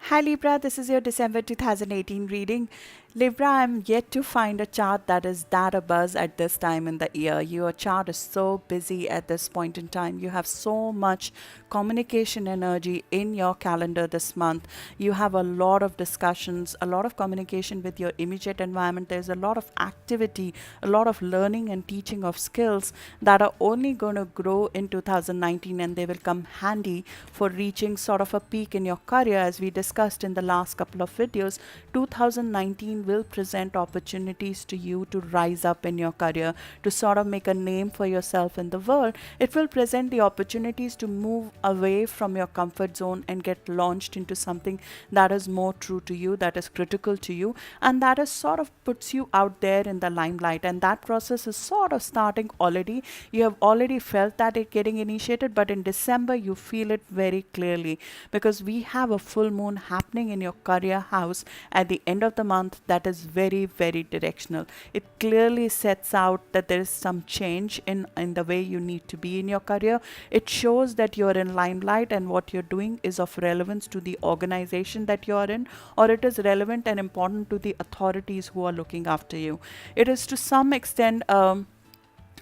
Hi Libra, this is your December 2018 reading. Libra, I'm yet to find a chart that is that abuzz at this time in the year. Your chart is so busy at this point in time. You have so much communication energy in your calendar this month. You have a lot of discussions, a lot of communication with your immediate environment. There's a lot of activity, a lot of learning and teaching of skills that are only going to grow in 2019, and they will come handy for reaching sort of a peak in your career. As we discussed in the last couple of videos, 2019 will present opportunities to you to rise up in your career, to sort of make a name for yourself in the world. It will present the opportunities to move away from your comfort zone and get launched into something that is more true to you, that is critical to you, and that is sort of puts you out there in the limelight. And that process is sort of starting already. You have already felt that it getting initiated, but in December you feel it very clearly because we have a full moon happening in your career house at the end of the month that is very, very directional. It clearly sets out that there is some change in the way you need to be in your career. It shows that you're in limelight and what you're doing is of relevance to the organization that you're in, or it is relevant and important to the authorities who are looking after you. It is to some extent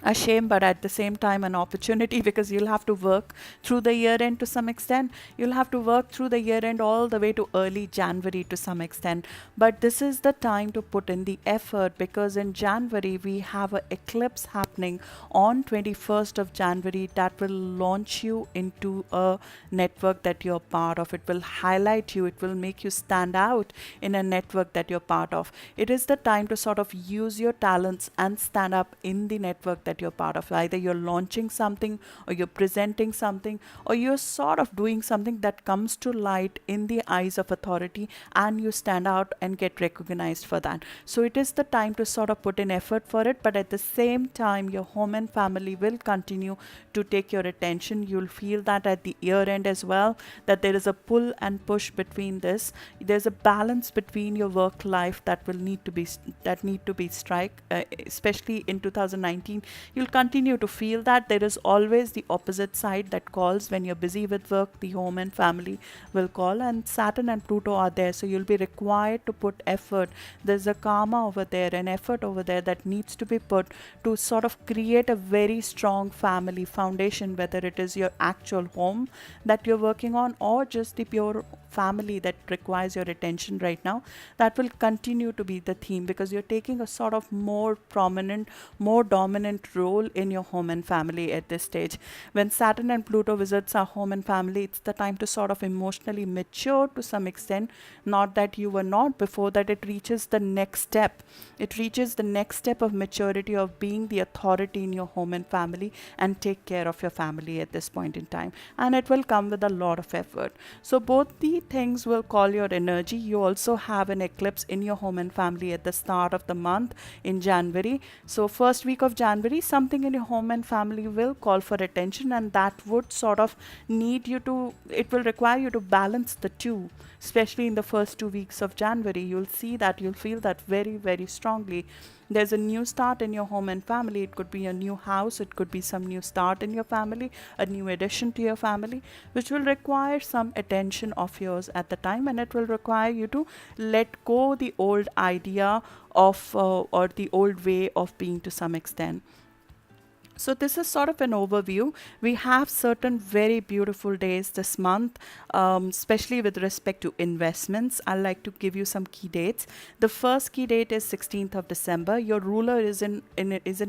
a shame, but at the same time an opportunity, because you'll have to work through the year end to some extent. You'll have to work through the year end all the way to early January to some extent. But this is the time to put in the effort, because in January we have an eclipse happening on 21st of January that will launch you into a network that you're part of. It will highlight you, it will make you stand out in a network that you're part of. It is the time to sort of use your talents and stand up in the network that you're part of. Either you're launching something, or you're presenting something, or you're sort of doing something that comes to light in the eyes of authority, and you stand out and get recognized for that. So it is the time to sort of put in effort for it, but at the same time your home and family will continue to take your attention. You'll feel that at the year end as well, that there is a pull and push between this. There's a balance between your work life that will need to be strike, especially in 2019. You'll continue to feel that there is always the opposite side that calls. When you're busy with work, the home and family will call, and Saturn and Pluto are there, so you'll be required to put effort. There's a karma over there, an effort over there that needs to be put to sort of create a very strong family foundation, whether it is your actual home that you're working on or just the pure family that requires your attention right now. That will continue to be the theme, because you're taking a sort of more prominent, more dominant role in your home and family at this stage. When Saturn and Pluto visits our home and family, it's the time to sort of emotionally mature to some extent. Not that you were not before, that it reaches the next step. It reaches the next step of maturity, of being the authority in your home and family, and take care of your family at this point in time. And it will come with a lot of effort. So both the things will call your energy. You also have an eclipse in your home and family at the start of the month in January. So first week of January, something in your home and family will call for attention, and that would sort of need you to, it will require you to balance the two. Especially in the first 2 weeks of January, you'll see that, you'll feel that very, very strongly. There's a new start in your home and family. It could be a new house, it could be some new start in your family, a new addition to your family, which will require some attention of yours at the time, and it will require you to let go the old idea of or the old way of being to some extent. So this is sort of an overview. We have certain very beautiful days this month, especially with respect to investments. I'd like to give you some key dates. The first key date is 16th of December. Your ruler is in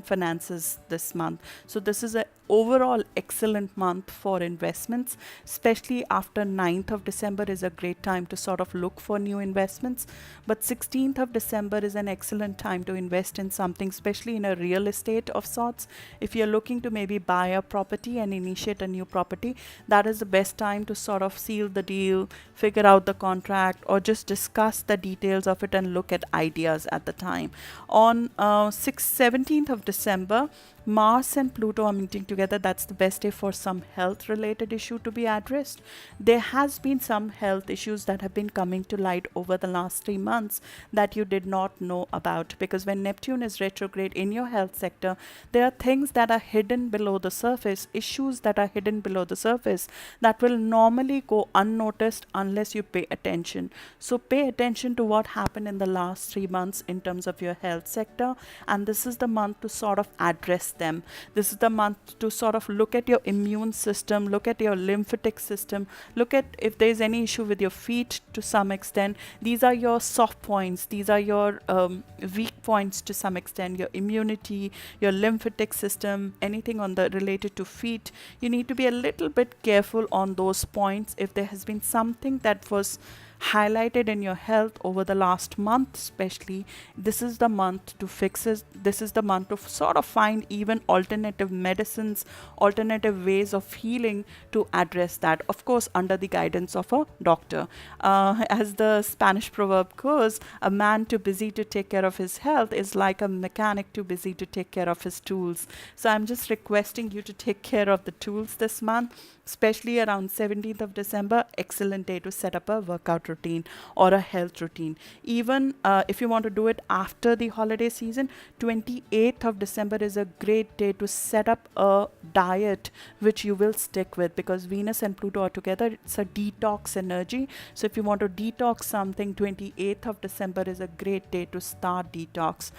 finances this month. So this is a overall excellent month for investments, especially after 9th of December is a great time to sort of look for new investments. But 16th of December is an excellent time to invest in something, especially in a real estate of sorts. If you're looking to maybe buy a property and initiate a new property, that is the best time to sort of seal the deal, figure out the contract, or just discuss the details of it and look at ideas at the time. On 17th of December, Mars and Pluto are meeting together. That's the best day for some health related issue to be addressed. There has been some health issues that have been coming to light over the last 3 months that you did not know about, because when Neptune is retrograde in your health sector, there are things that are hidden below the surface, issues that are hidden below the surface that will normally go unnoticed unless you pay attention. So pay attention to what happened in the last 3 months in terms of your health sector, and this is the month to sort of address them. This is the month to sort of look at your immune system, look at your lymphatic system, look at if there's any issue with your feet to some extent. These are your soft points, these are your weak points to some extent, your immunity, your lymphatic system, anything on the related to feet. You need to be a little bit careful on those points. If there has been something that was highlighted in your health over the last month especially, this is the month to fix it. This is the month to sort of find even alternative medicines, alternative ways of healing to address that, of course under the guidance of a doctor. As the Spanish proverb goes, a man too busy to take care of his health is like a mechanic too busy to take care of his tools. So I'm just requesting you to take care of the tools this month, especially around 17th of December. Excellent day to set up a workout routine or a health routine. Even if you want to do it after the holiday season, 28th of December is a great day to set up a diet which you will stick with, because Venus and Pluto are together. It's a detox energy. So if you want to detox something, 28th of December is a great day to start detox.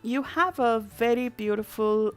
You have a very beautiful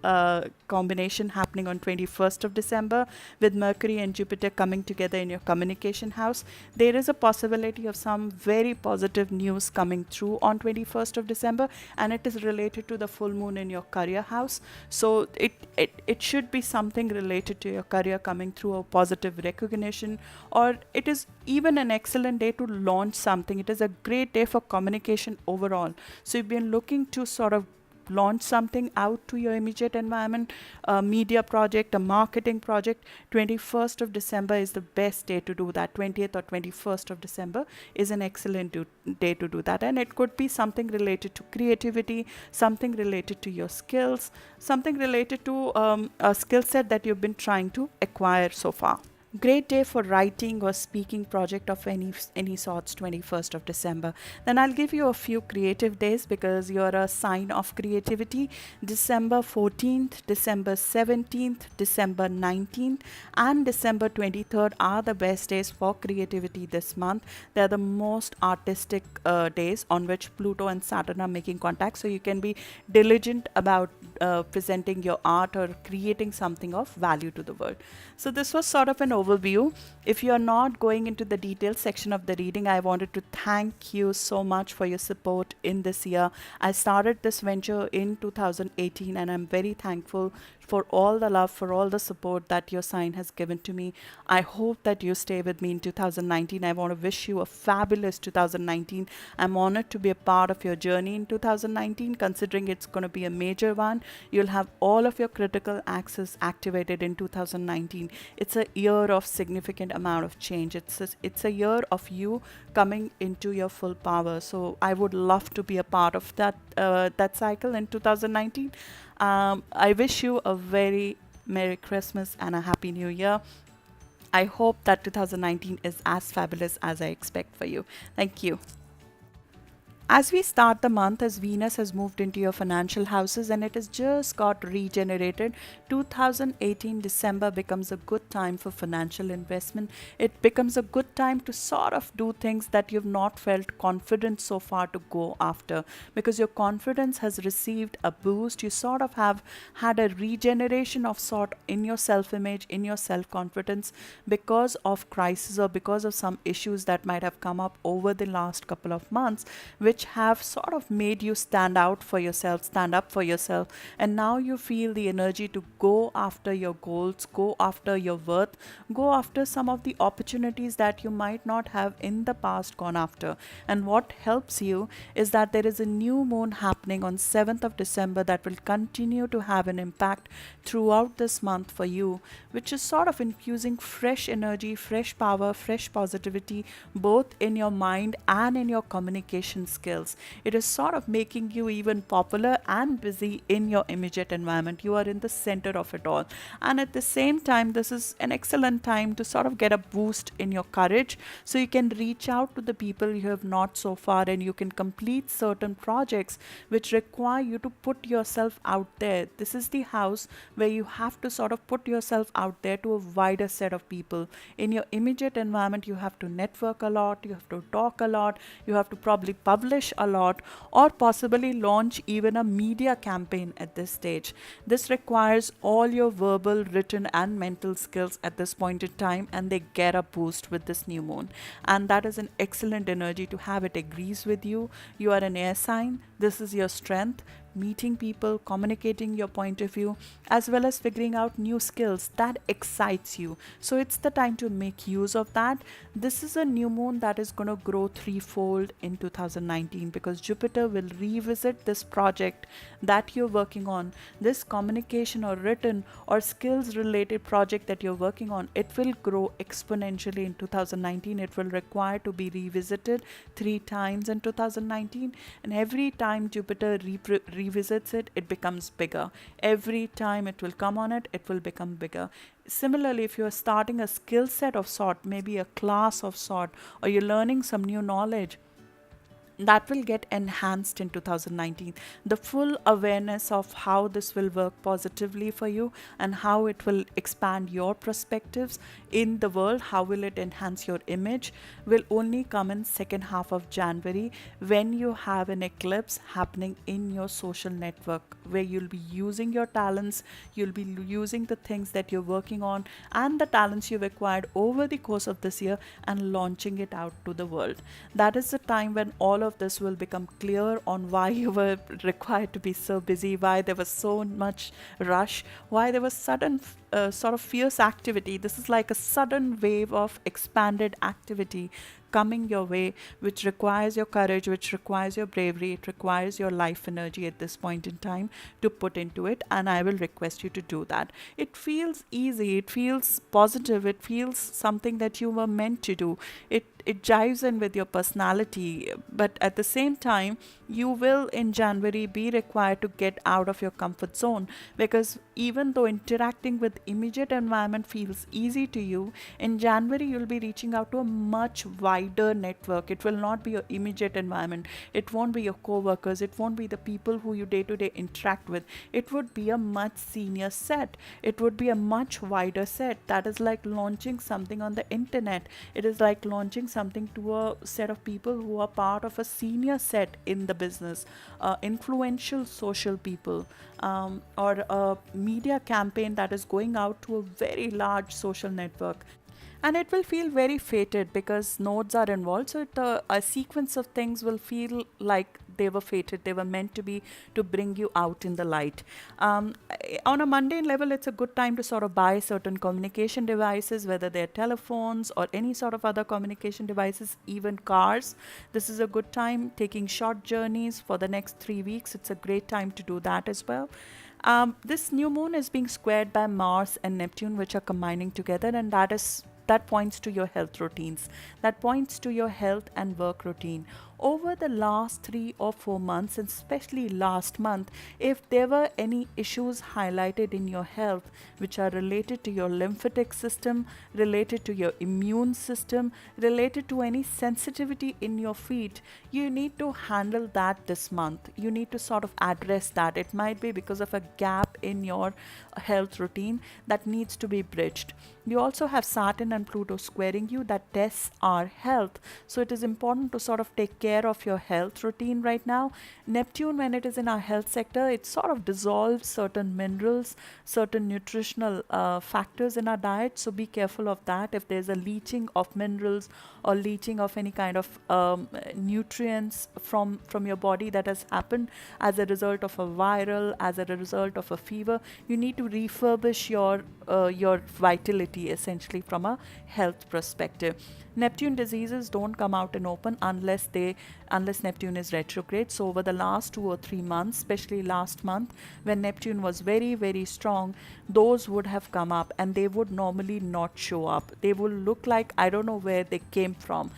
combination happening on 21st of December with Mercury and Jupiter coming together in your communication house. There is a possibility of some very positive news coming through on 21st of December, and it is related to the full moon in your career house. So it should be something related to your career coming through, a positive recognition, or it is even an excellent day to launch something. It is a great day for communication overall. So you've been looking to sort of launch something out to your immediate environment, a media project, a marketing project, 21st of December is the best day to do that. 20th or 21st of December is an excellent day to do that. And it could be something related to creativity, something related to your skills, something related to a skill set that you've been trying to acquire so far. Great day for writing or speaking project of any sorts, 21st of December. Then I'll give you a few creative days because you're a sign of creativity. December 14th, December 17th, December 19th, and December 23rd are the best days for creativity this month. They're the most artistic days on which Pluto and Saturn are making contact. So you can be diligent about presenting your art or creating something of value to the world. So this was sort of an overview. If you're not going into the detailed section of the reading, I wanted to thank you so much for your support in this year. I started this venture in 2018 and I'm very thankful for all the love, for all the support that your sign has given to me. I hope that you stay with me in 2019. I want to wish you a fabulous 2019. I'm honored to be a part of your journey in 2019, considering it's going to be a major one. You'll have all of your critical access activated in 2019. It's a year of significant amount of change. It's a year of you coming into your full power. So I would love to be a part of that cycle in 2019. I wish you a very Merry Christmas and a Happy New Year. I hope that 2019 is as fabulous as I expect for you. Thank you. As we start the month, as Venus has moved into your financial houses and it has just got regenerated, 2018 December becomes a good time for financial investment. It becomes a good time to sort of do things that you've not felt confident so far to go after, because your confidence has received a boost. You sort of have had a regeneration of sort in your self-image, in your self-confidence, because of crisis or because of some issues that might have come up over the last couple of months, which have sort of made you stand out for yourself, stand up for yourself, and now you feel the energy to go after your goals, go after your worth, go after some of the opportunities that you might not have in the past gone after. And what helps you is that there is a new moon happening on 7th of December that will continue to have an impact throughout this month for you, which is sort of infusing fresh energy, fresh power, fresh positivity, both in your mind and in your communication skills. skills. It is sort of making you even popular and busy in your immediate environment. You are in the center of it all. And at the same time, this is an excellent time to sort of get a boost in your courage, so you can reach out to the people you have not so far, and you can complete certain projects which require you to put yourself out there. This is the house where you have to sort of put yourself out there to a wider set of people. In your immediate environment, you have to network a lot, you have to talk a lot, you have to probably publish a lot, or possibly launch even a media campaign at this stage. This requires all your verbal, written, and mental skills at this point in time, and they get a boost with this new moon. And that is an excellent energy to have. It agrees with you. You are an air sign. This is your strength. Meeting people, communicating your point of view, as well as figuring out new skills that excites you. So it's the time to make use of that. This is a new moon that is going to grow threefold in 2019, because Jupiter will revisit this project that you're working on, this communication or written or skills related project that you're working on. It will grow exponentially in 2019. It will require to be revisited 3 times in 2019, and every time Jupiter revisits it, it becomes bigger. Every time it will come on it, it will become bigger. Similarly, if you're starting a skill set of sort, maybe a class of sort, or you're learning some new knowledge, that will get enhanced in 2019. The full awareness of how this will work positively for you and how it will expand your perspectives in the world, how will it enhance your image, will only come in second half of January, when you have an eclipse happening in your social network, where you'll be using your talents, you'll be using the things that you're working on and the talents you've acquired over the course of this year, and launching it out to the world. That is the time when all of this will become clear on why you were required to be so busy, why there was so much rush, why there was sudden sort of fierce activity. This is like a sudden wave of expanded activity coming your way, which requires your courage, which requires your bravery, it requires your life energy at this point in time to put into it, and I will request you to do that. It feels easy, it feels positive, it feels something that you were meant to do. It jives in with your personality, but at the same time, you will in January be required to get out of your comfort zone, because even though interacting with immediate environment feels easy to you, in January you'll be reaching out to a much wider network. It will not be your immediate environment, it won't be your co-workers, it won't be the people who you day to day interact with. It would be a much senior set, it would be a much wider set. That is like launching something on the internet. It is like launching something to a set of people who are part of a senior set in the business, influential social people, or a media campaign that is going out to a very large social network. And it will feel very fated because nodes are involved, so a sequence of things will feel like they were fated, they were meant to be, to bring you out in the light. On a mundane level, it's a good time to sort of buy certain communication devices, whether they're telephones or any sort of other communication devices, even cars. This is a good time. Taking short journeys for the next 3 weeks, it's a great time to do that as well. This new moon is being squared by Mars and Neptune, which are combining together, and that points to your health routines. That points to your health and work routine. Over the last 3 or 4 months, and especially last month, if there were any issues highlighted in your health which are related to your lymphatic system, related to your immune system, related to any sensitivity in your feet, you need to handle that this month. You need to sort of address that. It might be because of a gap in your health routine that needs to be bridged. You also have Saturn and Pluto squaring you, that tests our health. So it is important to sort of take care of your health routine right now. Neptune, when it is in our health sector, it sort of dissolves certain minerals, certain nutritional factors in our diet. So be careful of that. If there's a leaching of minerals or leaching of any kind of nutrients from your body that has happened as a result of a viral, as a result of a fever, you need to refurbish your vitality essentially from a health perspective. Neptune diseases don't come out in open unless Neptune is retrograde. So over the last 2 or 3 months, especially last month when Neptune was very, very strong, those would have come up and they would normally not show up. They will look like I don't know where they came from.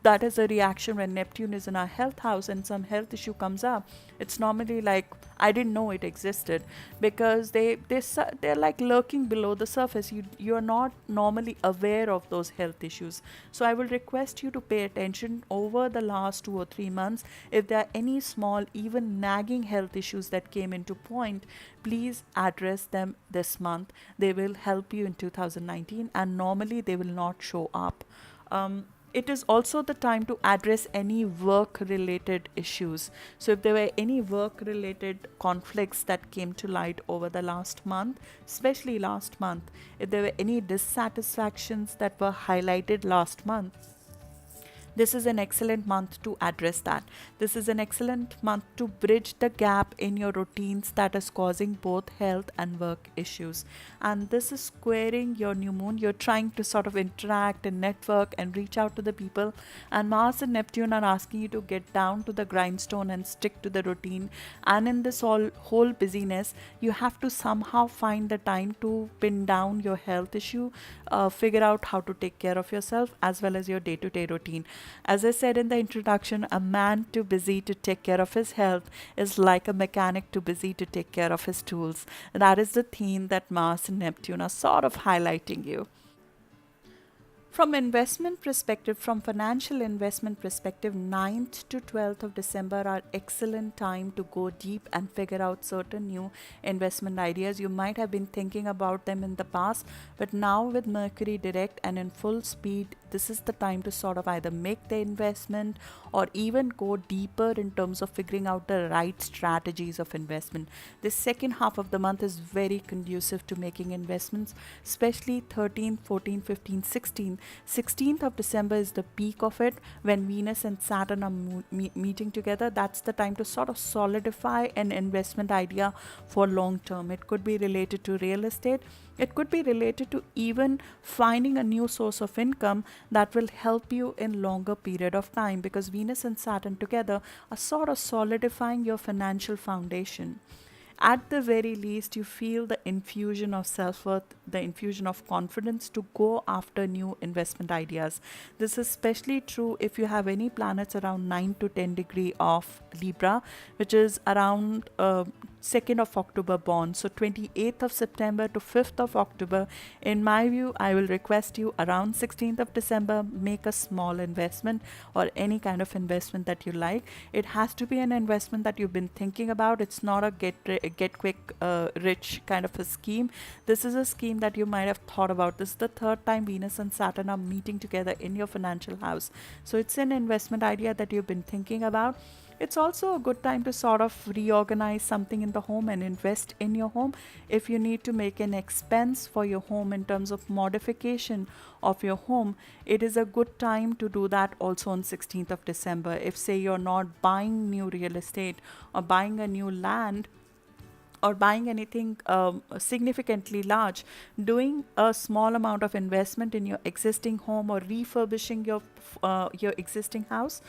That is a reaction when Neptune is in our health house and some health issue comes up. It's normally like I didn't know it existed, because they're like lurking below the surface. You're not normally aware of those health issues. So I will request you to pay attention over the last 2 or 3 months. If there are any small, even nagging health issues that came into point, please address them this month. They will help you in 2019, and normally they will not show up. It is also the time to address any work related issues. So if there were any work related conflicts that came to light over the last month, especially last month, if there were any dissatisfactions that were highlighted last month, this is an excellent month to address that. This is an excellent month to bridge the gap in your routines that is causing both health and work issues. And this is squaring your new moon. You're trying to sort of interact and network and reach out to the people. And Mars and Neptune are asking you to get down to the grindstone and stick to the routine. And in this whole busyness, you have to somehow find the time to pin down your health issue, figure out how to take care of yourself as well as your day-to-day routine. As I said in the introduction, a man too busy to take care of his health is like a mechanic too busy to take care of his tools. That is the theme that Mars and Neptune are sort of highlighting you. From investment perspective, from financial investment perspective, 9th to 12th of December are excellent time to go deep and figure out certain new investment ideas. You might have been thinking about them in the past, but now with Mercury direct and in full speed, this is the time to sort of either make the investment or even go deeper in terms of figuring out the right strategies of investment. This second half of the month is very conducive to making investments, especially 13th, 14th, 15th, 16th. 16th of December is the peak of it when Venus and Saturn are meeting together. That's the time to sort of solidify an investment idea for long term. It could be related to real estate. It could be related to even finding a new source of income that will help you in longer period of time, because Venus and Saturn together are sort of solidifying your financial foundation. At the very least, you feel the infusion of self-worth, the infusion of confidence to go after new investment ideas. This is especially true if you have any planets around 9 to 10 degree of Libra, which is around 2nd of October born. So 28th of September to 5th of October. In my view, I will request you around 16th of December, make a small investment or any kind of investment that you like. It has to be an investment that you've been thinking about. It's not a get quick rich kind of a scheme. This is a scheme that you might have thought about. This is the third time Venus and Saturn are meeting together in your financial house. So it's an investment idea that you've been thinking about. It's also a good time to sort of reorganize something in the home and invest in your home. If you need to make an expense for your home in terms of modification of your home, it is a good time to do that also on 16th of December. If say you're not buying new real estate or buying a new land, or buying anything significantly large, doing a small amount of investment in your existing home or refurbishing your existing house,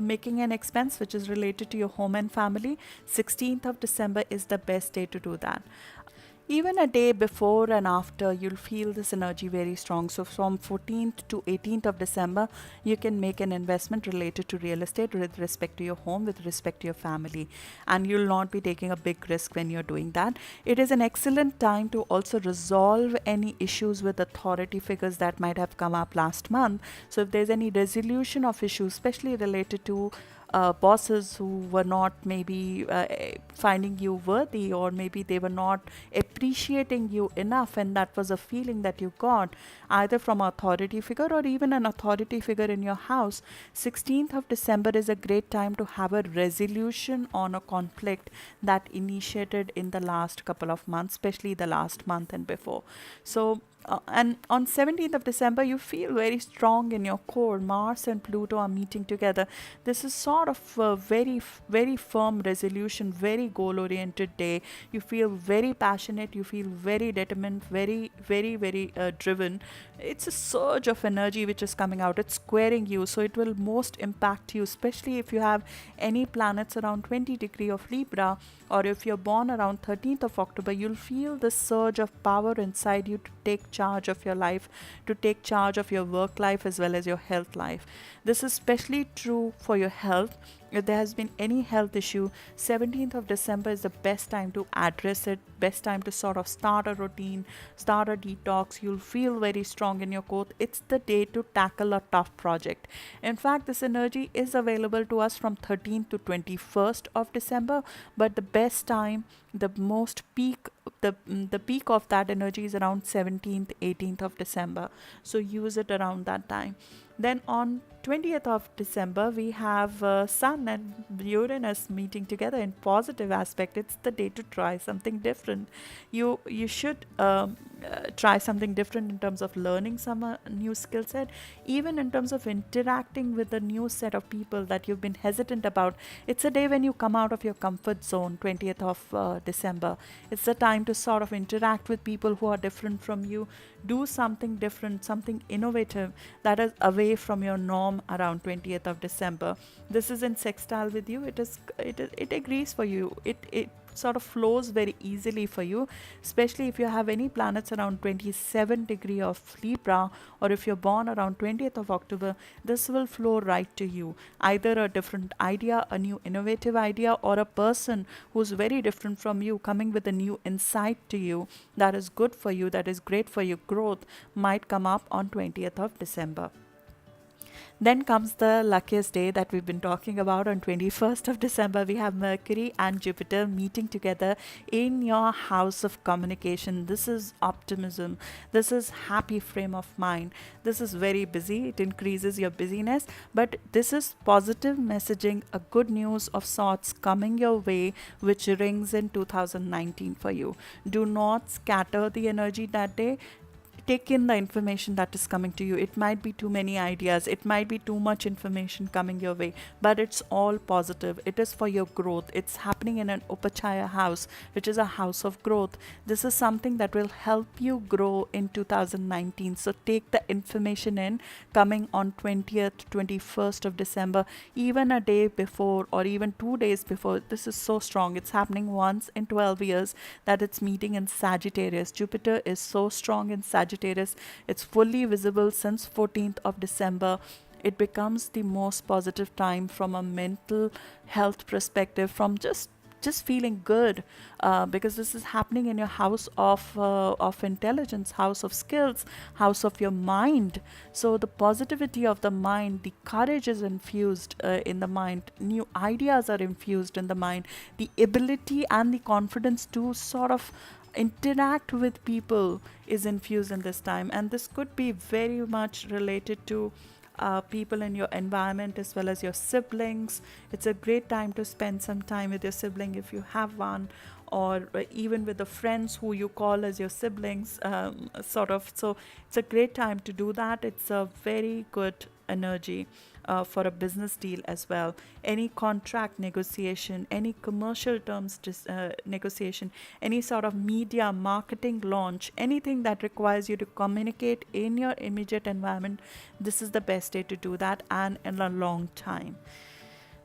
making an expense which is related to your home and family, 16th of December is the best day to do that. Even a day before and after, you'll feel this energy very strong. So from 14th to 18th of December, you can make an investment related to real estate with respect to your home, with respect to your family. And you'll not be taking a big risk when you're doing that. It is an excellent time to also resolve any issues with authority figures that might have come up last month. So if there's any resolution of issues, especially related to bosses who were not maybe finding you worthy, or maybe they were not appreciating you enough, and that was a feeling that you got either from authority figure or even an authority figure in your house, 16th of December is a great time to have a resolution on a conflict that initiated in the last couple of months, especially the last month and before. So and on 17th of December, you feel very strong in your core. Mars and Pluto are meeting together. This is sort of a very firm resolution, very goal oriented day. You feel very passionate, you feel very determined, very driven. It's a surge of energy which is coming out. It's squaring you, so it will most impact you, especially if you have any planets around 20 degree of Libra, or if you're born around 13th of October. You'll feel this surge of power inside you to take charge of your life, to take charge of your work life as well as your health life. This is especially true for your health. If there has been any health issue, 17th of December is the best time to address it, best time to sort of start a routine, start a detox. You'll feel very strong in your core. It's the day to tackle a tough project. In fact, this energy is available to us from 13th to 21st of December, but the best time, the most peak, the peak of that energy is around 17th, 18th of December. So use it around that time. Then on 20th of December, we have Sun and Uranus meeting together in positive aspect. It's the day to try something different. You should try something different in terms of learning some new skill set, even in terms of interacting with a new set of people that you've been hesitant about. It's a day when you come out of your comfort zone. 20th of December, it's the time to sort of interact with people who are different from you. Do something different, something innovative that is away from your norm around 20th of December. This is in sextile with you. It agrees for you. It sort of flows very easily for you, especially if you have any planets around 27 degree of Libra, or if you're born around 20th of October. This will flow right to you, either a different idea, a new innovative idea, or a person who's very different from you coming with a new insight to you that is good for you, that is great for your growth, might come up on 20th of December. Then comes the luckiest day that we've been talking about. On 21st of December, we have Mercury and Jupiter meeting together in your house of communication. This is optimism. This is happy frame of mind. This is very busy. It increases your busyness, but this is positive messaging, a good news of sorts coming your way, which rings in 2019 for you. Do not scatter the energy that day. Take in the information that is coming to you. It might be too many ideas, it might be too much information coming your way, but it's all positive. It is for your growth. It's happening in an Upachaya house, which is a house of growth. This is something that will help you grow in 2019. So take the information in, coming on 20th, 21st of December, even a day before or even 2 days before. This is so strong. It's happening once in 12 years that it's meeting in Sagittarius. Jupiter is so strong in Sagittarius. It's fully visible since 14th of December. It becomes the most positive time from a mental health perspective, from just feeling good, because this is happening in your house of intelligence, house of skills, house of your mind. So the positivity of the mind, the courage is infused in the mind, new ideas are infused in the mind, the ability and the confidence to sort of interact with people is infused in this time. And this could be very much related to people in your environment as well as your siblings. It's a great time to spend some time with your sibling if you have one, or even with the friends who you call as your siblings, sort of. So it's a great time to do that. It's a very good energy for a business deal as well. Any contract negotiation, any commercial terms negotiation, any sort of media marketing launch, anything that requires you to communicate in your immediate environment, this is the best day to do that, and in a long time.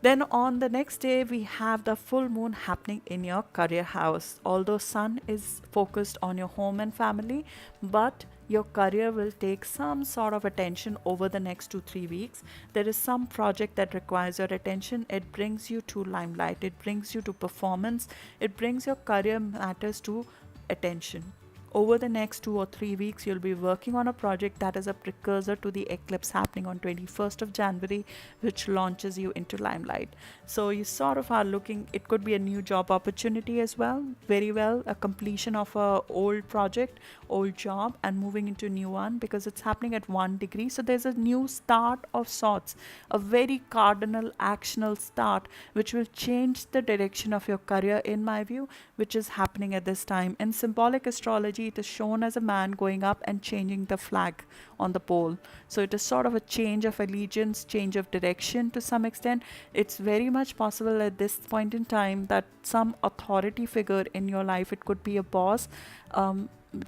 Then on the next day, we have the full moon happening in your career house. Although Sun is focused on your home and family, but your career will take some sort of attention over the next 2-3 weeks. There is some project that requires your attention. It brings you to limelight. It brings you to performance. It brings your career matters to attention. Over the next 2 or 3 weeks, you'll be working on a project that is a precursor to the eclipse happening on 21st of January, which launches you into limelight. So you sort of are looking, it could be a new job opportunity as well, very well, a completion of a old project, old job, and moving into a new one, because it's happening at 1 degree. So there's a new start of sorts, a very cardinal actional start, which will change the direction of your career, in my view, which is happening at this time. In symbolic astrology, energy, it is shown as a man going up and changing the flag on the pole. So it is sort of a change of allegiance, change of direction to some extent. It's very much possible at this point in time that some authority figure in your life, it could be a boss,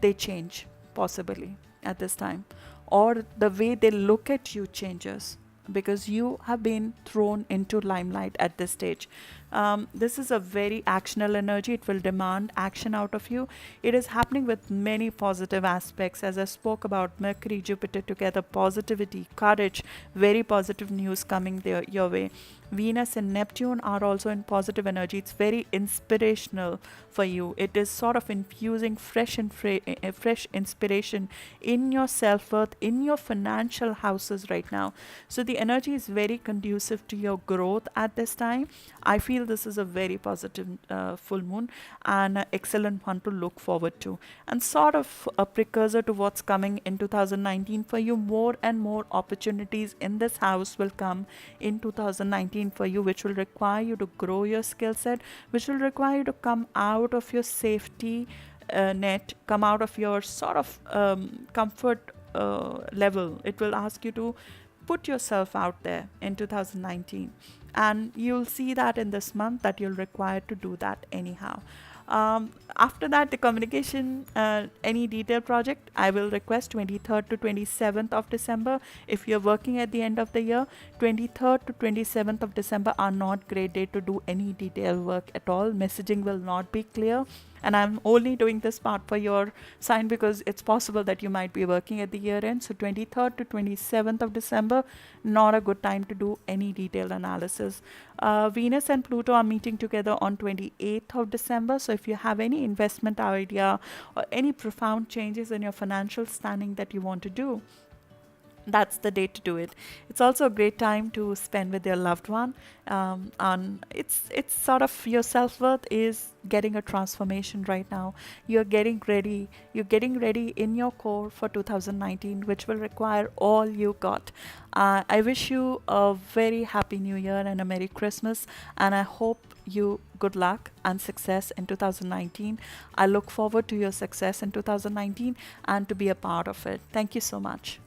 they change possibly at this time, or the way they look at you changes because you have been thrown into limelight at this stage. This is a very actional energy. It will demand action out of you. It is happening with many positive aspects. As I spoke about Mercury, Jupiter together, positivity, courage, very positive news coming there your way. Venus and Neptune are also in positive energy. It's very inspirational for you. It is sort of infusing fresh inspiration in your self-worth, in your financial houses right now. So the energy is very conducive to your growth at this time. I feel this is a very positive full moon and an excellent one to look forward to, and sort of a precursor to what's coming in 2019 for you. More and more opportunities in this house will come in 2019 for you, which will require you to grow your skill set, which will require you to come out of your safety net, come out of your sort of comfort level. It will ask you to put yourself out there in 2019, and you'll see that in this month that you'll require to do that anyhow. After that, the communication, any detailed project, I will request 23rd to 27th of December. If you're working at the end of the year, 23rd to 27th of December are not great day to do any detailed work at all. Messaging will not be clear. And I'm only doing this part for your sign because it's possible that you might be working at the year end. So 23rd to 27th of December, not a good time to do any detailed analysis. Venus and Pluto are meeting together on 28th of December. So if you have any investment idea or any profound changes in your financial standing that you want to do, that's the day to do it. It's also a great time to spend with your loved one. And it's sort of your self-worth is getting a transformation right now. You're getting ready. You're getting ready in your core for 2019, which will require all you got. I wish you a very happy New Year and a Merry Christmas, and I hope you good luck and success in 2019. I look forward to your success in 2019 and to be a part of it. Thank you so much.